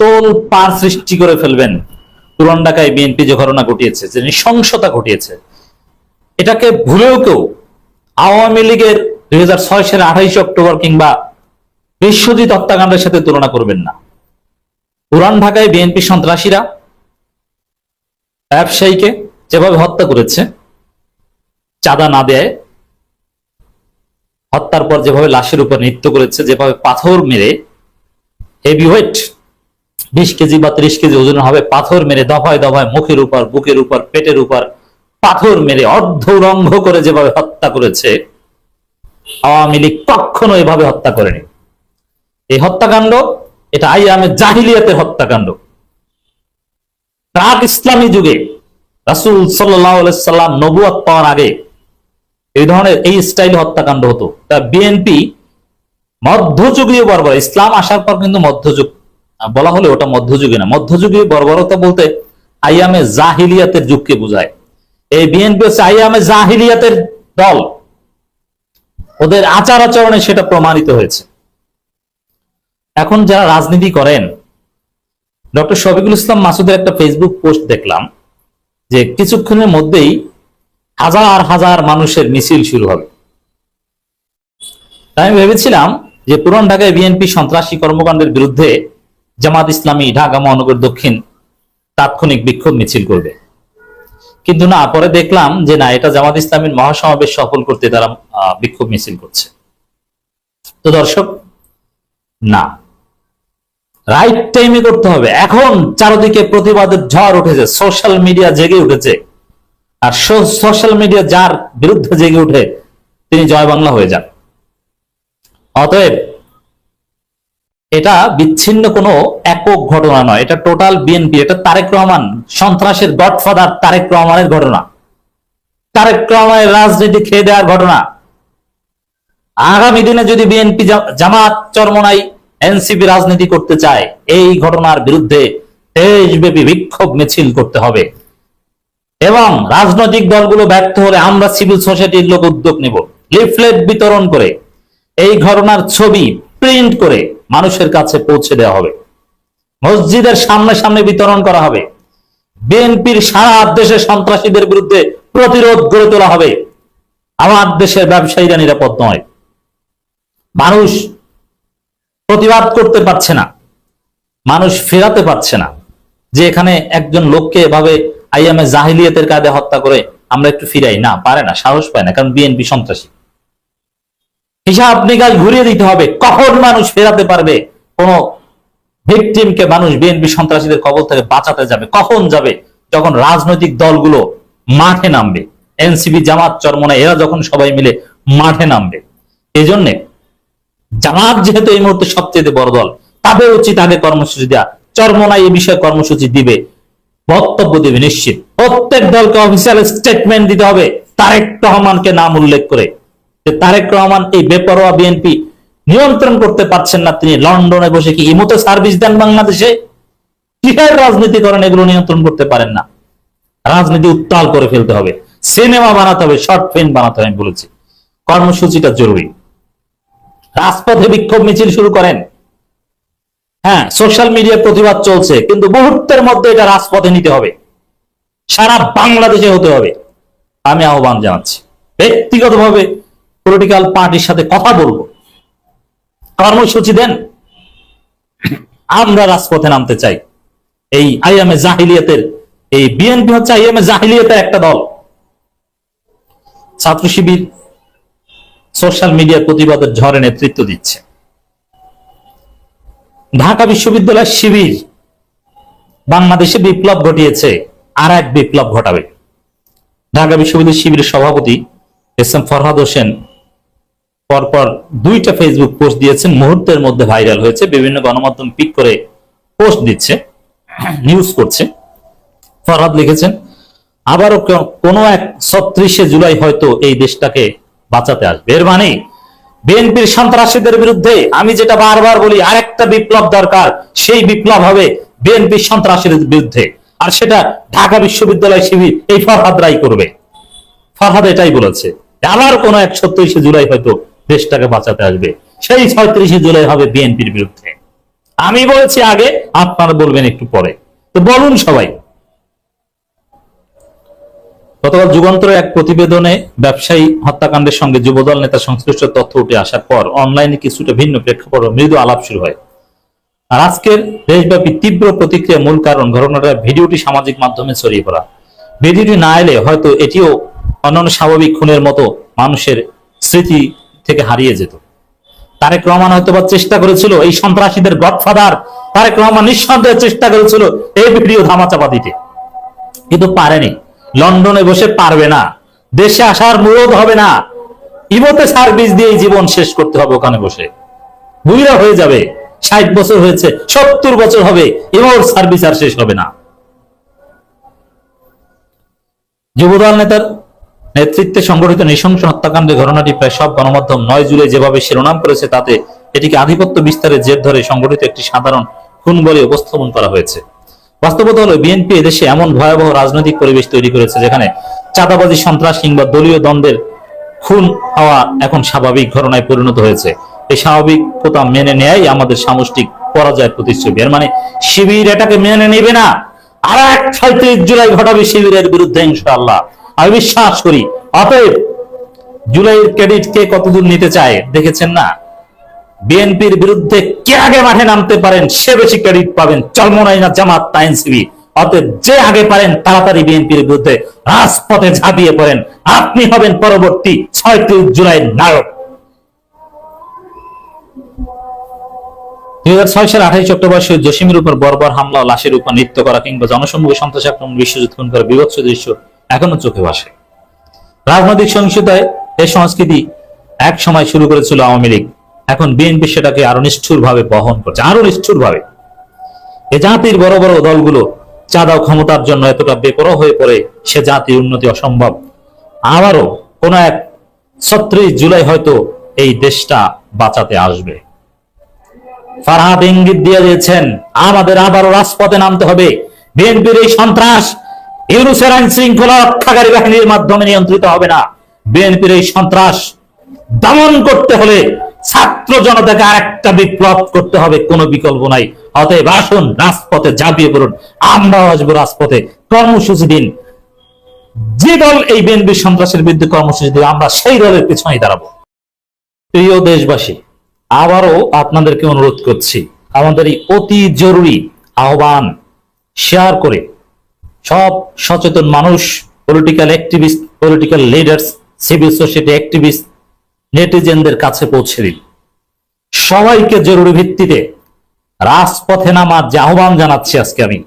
তোল পার সৃষ্টি করে ফেলবেন। পুরান ঢাকায় বিএনপি যে ঘটনা ঘটিয়েছে, যে নৃশংসতা ঘটিয়েছে, এটাকে ভুলেও কেউ আওয়ামী লীগের 2006 সালের 28 অক্টোবর কিংবা বিশ্বজিৎ হত্যাকাণ্ডের সাথে তুলনা করবেন না। পুরান ঢাকায় বিএনপি সন্ত্রাসীরা ব্যবসায়ীকে যেভাবে হত্যা করেছে, চাঁদা না দেয়, হত্যার পর যেভাবে লাশের উপর নৃত্য করেছে, যেভাবে পাথর মেরে হেভি ওয়েট 20 কেজি বা 30 কেজি ওজন হবে পাথর মেরে দফায় দফায় মুখের উপর, বুকের উপর, পেটের উপর পাথর মেরে অর্ধরঙ্গ করে যেভাবে হত্যা করেছে, আওয়ামী লীগ কখনো এভাবে হত্যা করেনি। এই হত্যাকাণ্ড এটা আইয়ামে জাহিলিয়াতের হত্যাকাণ্ড। প্রাক ইসলামী যুগে রাসূল সাল্লাল্লাহু আলাইহি সাল্লাম নবুয়ত পাওয়ার আগে এই ধরনের এই স্টাইল হত্যাকাণ্ড হতো। তা বিএনপি মধ্যযুগীয় বর্বর, ইসলাম আসার পর কিন্তু মধ্যযুগ বলা হলে ওটা মধ্যযুগে না, মধ্যযুগীয় বর্বরতা বলতে আইয়ামে জাহিলিয়াতের যুগকে বোঝায়। এই বিএনপি হচ্ছে আইয়ামে জাহিলিয়াতের দল, ওদের আচার আচরণে সেটা প্রমাণিত হয়েছে। এখন যারা রাজনীতি করেন, ডক্টর শফিকুল ইসলাম মাসুদের একটা ফেসবুক পোস্ট দেখলাম যে কিছুক্ষণের মধ্যেই হাজার হাজার মানুষের মিছিল শুরু হবে। তাই আমি ভেবেছিলাম যে পুরান ঢাকায় বিএনপি সন্ত্রাসী কর্মকাণ্ডের বিরুদ্ধে জামাত ইসলামী ঢাকা মহানগর দক্ষিণ তাৎক্ষণিক বিক্ষোভ মিছিল করবে, কিন্তু না, পরে দেখলাম যে না, এটা জামাত ইসলামীর মহাসমাবেশ সফল করতে তারা বিক্ষোভ মিছিল করছে। তো দর্শক, না, রাইট টাইমে করতে হবে। এখন চারদিকে প্রতিবাদের ঝড় উঠেছে, সোশ্যাল মিডিয়া জেগে উঠেছে, আর সোশ্যাল মিডিয়া যার বিরুদ্ধে জেগে উঠে তিনি জয় বাংলা হয়ে যান। অতএব এটা বিচ্ছিন্ন কোনো একক ঘটনা নয়, এটা টোটাল বিএনপি, এটা তারেক রহমান সন্ত্রাসের গডফাদার তারেক রহমানের ঘটনা, তারেক রহমানের রাজনীতি খেয়ে দেওয়ার ঘটনা। আগামী দিনে যদি বিএনপি জামাত চরমনাই এনসিপি রাজনীতি করতে চায়, এই ঘটনার বিরুদ্ধে দেশব্যাপী বিক্ষোভ মিছিল করতে হবে। এবং রাজনৈতিক দলগুলো ব্যর্থ হলে আমরা সিভিল সোসাইটির লোক উদ্যোগ নেব, লিফলেট বিতরণ করে এই ঘটনার ছবি প্রিন্ট করে মানুষের কাছে পৌঁছে দেওয়া হবে, মসজিদের সামনে সামনে বিতরণ করা হবে। বিএনপির সারা দেশে সন্ত্রাসীদের বিরুদ্ধে প্রতিরোধ গড়ে তোলা হবে। আমার দেশের ব্যবসায়ীরা নিরাপদ নয়, মানুষ প্রতিবাদ করতে পারছে না, মানুষ ফেরাতে পারছে না যে এখানে একজন লোককে এভাবে আইয়ামে জাহিলিয়াতের কায়দে হত্যা করে আমরা একটু ফিরাই, না, পারে না, সাহস পায় না, কারণ বিএনপি সন্ত্রাসী। হিসাব নিকাশ ঘুরিয়ে দিতে হবে। কখন মানুষ ফেরাতে পারবে কোন ভিকটিমকে, মানুষ বিএনপি সন্ত্রাসীদের কবল থেকে বাঁচাতে যাবে? কখন যাবে? যখন রাজনৈতিক দলগুলো মাঠে নামবে, এনসিপি জামাত চরমনাই এরা যখন সবাই মিলে মাঠে নামবে। এই জন্য জামাত যেহেতু এই মুহূর্তে সবচেয়ে বড় দল, তাদের উচিত আগে কর্মসূচি দেওয়া। চরমনাই এই বিষয়ে কর্মসূচি দিবে, বক্তব্য দিবে নিশ্চিত। প্রত্যেক দলকে অফিসিয়াল স্টেটমেন্ট দিতে হবে তারেক রহমানকে নাম উল্লেখ করে, যে তারেক রহমান এই বেপরোয়া বিএনপি নিয়ন্ত্রণ করতে পারছেন না, তিনি লন্ডনে বসে কি ইমোতে সার্ভিস দেন বাংলাদেশে, কিভাবে রাজনীতি করেন, এগুলো নিয়ন্ত্রণ করতে পারেন না। রাজনীতি উত্তাল করে ফেলতে হবে, সিনেমা বানাতে হবে, শর্ট ফিল্ম বানাতে হবে। আমি বলেছি কর্মসূচিটা জরুরি। রাজপথে বিক্ষোভ মিছিল শুরু করেন, হ্যাঁ, সোশ্যাল মিডিয়ায় প্রতিবাদ চলছে, কিন্তু মুহূর্তের মধ্যে এটা রাজপথে নিতে হবে, সারা বাংলাদেশে হতে হবে। আমি আহ্বান জানাচ্ছি, ব্যক্তিগতভাবে পলিটিক্যাল পার্টির সাথে কথা বলবো, কর্মসূচি দেন, আমরা রাজপথে নামতে চাই। এই আইয়ামে জাহিলিয়াতের, এই বিএনপি হচ্ছে আইয়ামে জাহিলিয়াতের একটা দল। ছাত্র শিবির সোশ্যাল মিডিয়ার প্রতিবাদের ঝড়ে নেতৃত্ব দিচ্ছে। ঢাকা বিশ্ববিদ্যালয়ের শিবির বাংলাদেশে বিপ্লব ঘটিয়েছে, আর এক বিপ্লব ঘটাবে। ঢাকা বিশ্ববিদ্যালয় শিবিরের সভাপতি এস এম ফরহাদ হোসেন পরপর 2টা ফেসবুক পোস্ট দিয়েছেন, মুহূর্তের মধ্যে ভাইরাল হয়েছে, বিভিন্ন গণমাধ্যম পিক করে পোস্ট দিচ্ছে, নিউজ করছে। ফরহাদ লিখেছেন, আবারও কোনো এক 36শে জুলাই হয়তো এই দেশটাকে বাঁচাতে আসবে। এর মানে বিএনপির সন্ত্রাসীদের বিরুদ্ধে আমি যেটা বারবার বলি, আরেকটা বিপ্লব দরকার। সেই বিপ্লব হবে বিএনপির সন্ত্রাসীদের বিরুদ্ধে, আর সেটা ঢাকা বিশ্ববিদ্যালয় শিবির এই ফরহাদ রাই করবে। ফরহাদ এটাই বলেছে, আবার কোন এক 36শে জুলাই হয়তো দেশটাকে বাঁচাতে আসবে, সেই 36শে জুলাই হবে বিএনপির বিরুদ্ধে। আমি বলেছি আগে, আপনারা বলবেন একটু পরে। তো বলুন সবাই। গতকাল যুগান্তরের এক প্রতিবেদনে ব্যবসায়ী হত্যাকাণ্ডের সঙ্গে যুবদল নেতা সংশ্লিষ্ট তথ্য উঠে আসার পর অনলাইনে কিছুটা ভিন্ন প্রেক্ষাপট মৃদু আলাপ শুরু হয়। আর আজকের দেশব্যাপী তীব্র প্রতিক্রিয়া মূল কারণ ঘটনাটা ভিডিওটি সামাজিক মাধ্যমে ছড়িয়ে পড়া। ভিডিওটি না এলে হয়তো এটিও অন্যান্য স্বাভাবিক খুনের মতো মানুষের স্মৃতি থেকে হারিয়ে যেত। তারেক রহমান হয়তো বা চেষ্টা করেছিল, এই সন্ত্রাসীদের গডফাদার তারেক রহমান নিঃসন্দেহে চেষ্টা করেছিল এই ভিডিও ধামাচাপা দিতে, কিন্তু পারেনি। লন্ডনে বসে পারবে না, দেশে আসার মুরদ হবে না, ইমোতে সার্ভিস দিয়ে জীবন শেষ করতে হবে ওখানে বসে। বুইরা হয়ে যাবে, 60 বছর হয়েছে, 70 বছর হবে, ইমোর সার্ভিস আর শেষ হবে না। যুবদল নেতার নেতৃত্বে সংগঠিত নৃশংস হত্যাকাণ্ডের ঘটনাটি প্রায় সব গণমাধ্যম 9 জুলাই যেভাবে শিরোনাম করেছে, তাতে এটিকে আধিপত্য বিস্তারের জের ধরে সংগঠিত একটি সাধারণ খুন বলে উপস্থাপন করা হয়েছে। বাস্তবতা হলো বিএনপি এদেশে এমন ভয়াবহ রাজনৈতিক পরিবেশ তৈরি করেছে যেখানে চাঁদাবাজি, সন্ত্রাস কিংবা দলীয় দ্বন্দ্বের খুন হওয়া এখন স্বাভাবিক ঘটনায় পরিণত হয়েছে। এই স্বাভাবিকতা মেনে নেয়াই আমাদের সামষ্টিক পরাজয়ের প্রতিচ্ছবি। এর মানে শিবির এটাকে মেনে নেবে না, আর এক ৩৬ জুলাই ঘটাবে শিবিরের বিরুদ্ধে ইনশাআল্লাহ, আমি বিশ্বাস করি। অতএব জুলাইয়ের ক্রেডিট কে কতদূর নিতে চায় দেখেছেন না? বিএনপির বিরুদ্ধে কে আগে মাঠে নামতে পারেন সে বেশি ক্রেডিট পাবেন, চরমোনাই না জামাত না এনসিপি। অতএব যে আগে পারেন তাড়াতাড়ি বিএনপির বিরুদ্ধে রাজপথে ঝাঁপিয়ে পড়েন, আপনি হবেন পরবর্তী ৩৬ জুলাইয়ের নায়ক। 2006 সালের 28 অক্টোবর শহীদ জসিমের উপর বর্বর হামলা, লাশের উপর নৃত্য করা কিংবা জনসম্মুখে সন্ত্রাসী আক্রমণ, বিশ্বজিৎ খুন করা বিভৎস দৃশ্য এখনো চোখে ভাসে। রাজনৈতিক সহিংসতায় এই সংস্কৃতি এক সময় শুরু করেছিল আওয়ামী লীগ, এখন বিএনপি সেটাকে আরো নিষ্ঠুর ভাবে বহন করছে, আরো নিষ্ঠুর ভাবে। এ জাতির বড় বড় দলগুলো চাঁদা ও ক্ষমতার জন্য এতটা বেপরোয়া হয়ে পড়ে, সে জাতির উন্নতি অসম্ভব। আবারও কোন এক ৩৬ জুলাই হয়তো এই দেশটা বাঁচাতে আসবে। ফারহাদ ইঙ্গিত দিয়ে দিয়েছেন, আমাদের আবারও রাজপথে নামতে হবে। বিএনপির এই সন্ত্রাস ইউনূসের আইন শৃঙ্খলা রক্ষাকারী বাহিনীর মাধ্যমে নিয়ন্ত্রিত হবে না। বিএনপির এই সন্ত্রাস দমন করতে হলে ছাত্র জনতাকে আরেকটা বিপ্লব করতে হবে, কোনো বিকল্প নাই। অতএব আসুন রাজপথে ঝাঁপিয়ে পড়ুন, আমরাও আসবো রাজপথে, কর্মসূচি দিন। যে দল এই বিএনপির সন্ত্রাসের বিরুদ্ধে কর্মসূচি দিবে, আমরা সেই দলের পিছনেই দাঁড়াবো। প্রিয় দেশবাসী, আবারও আপনাদেরকে অনুরোধ করছি, আমাদের এই অতি জরুরি আহ্বান শেয়ার করে সব সচেতন মানুষ, political activist, political leaders, civil society activist, নেটিজেনদের কাছে পৌঁছে দিন। সবাইকে জরুরি ভিত্তিতে রাজপথে নামার যে আহ্বান জানাচ্ছি আজকে আমি,